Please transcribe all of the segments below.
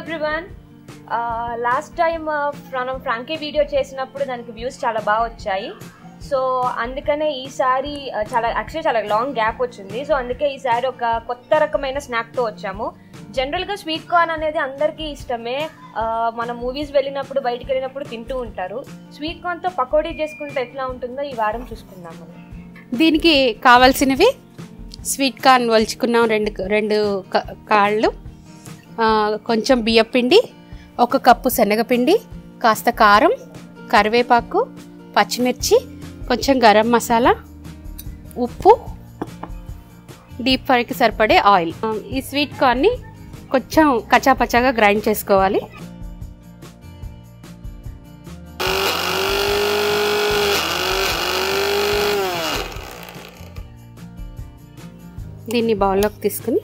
Everyone last time మనం Frankie video చేసినప్పుడు దానికి వ్యూస్ చాలా బాగా వచ్చాయి. సో అందుకనే ఈసారి చాలా లాంగ్ గ్యాప్ వచ్చింది. సో అందుకే ఈసారి ఒక కొత్త రకమైన స్నాక్తో వచ్చాము. జనరల్గా స్వీట్ కార్న్ అనేది అందరికీ ఇష్టమే. మనం మూవీస్ వెళ్ళినప్పుడు బయటికి వెళ్ళినప్పుడు తింటూ ఉంటారు. స్వీట్ కార్న్తో పకోడీ చేసుకుంటే ఎట్లా ఉంటుందో ఈ వారం చూసుకుందాం మనం. దీనికి కావాల్సినవి స్వీట్ కార్న్ వలుచుకున్నాం, రెండు కాళ్ళు, కొంచెం బియ్యపిండి, 1 కప్పు శనగపిండి, కాస్త కారం, కరివేపాకు, పచ్చిమిర్చి, కొంచెం గరం మసాలా, ఉప్పు, డీప్ ఫ్రైకి సరిపడే ఆయిల్. ఈ స్వీట్ కార్న్ని కొంచెం కచ్చాపచ్చాగా గ్రైండ్ చేసుకోవాలి. దీన్ని బౌల్లోకి తీసుకుని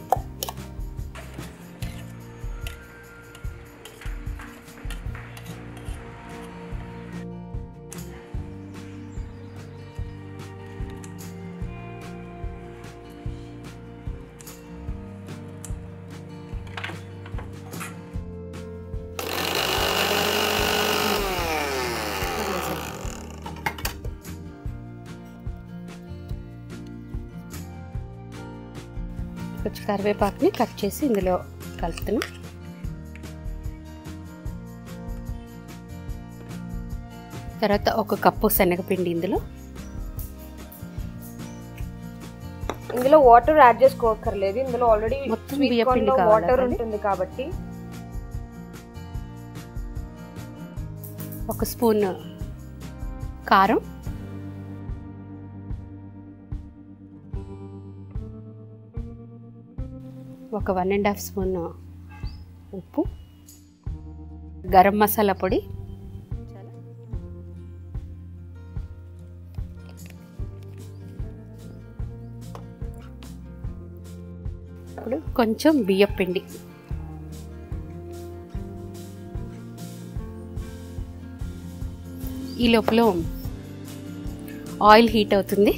కొంచెం కరివేపాకుని కట్ చేసి ఇందులో కలుపుతున్నాం. తర్వాత 1 కప్పు శనగపిండి, ఇందులో వాటర్ యాడ్ చేసుకోకర్లేదు. ఇందులో ఆల్రెడీ మొత్తం బియ్యపిండి వాటర్ ఉంటుంది కాబట్టి 1 స్పూన్ కారం, ఒక 1.5 స్పూన్ ఉప్పు, గరం మసాలా పొడి, ఇప్పుడు కొంచెం బియ్యపిండి, ఈ లోపల ఆయిల్ హీట్ అవుతుంది.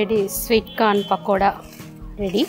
Ready, sweet corn pakoda ready.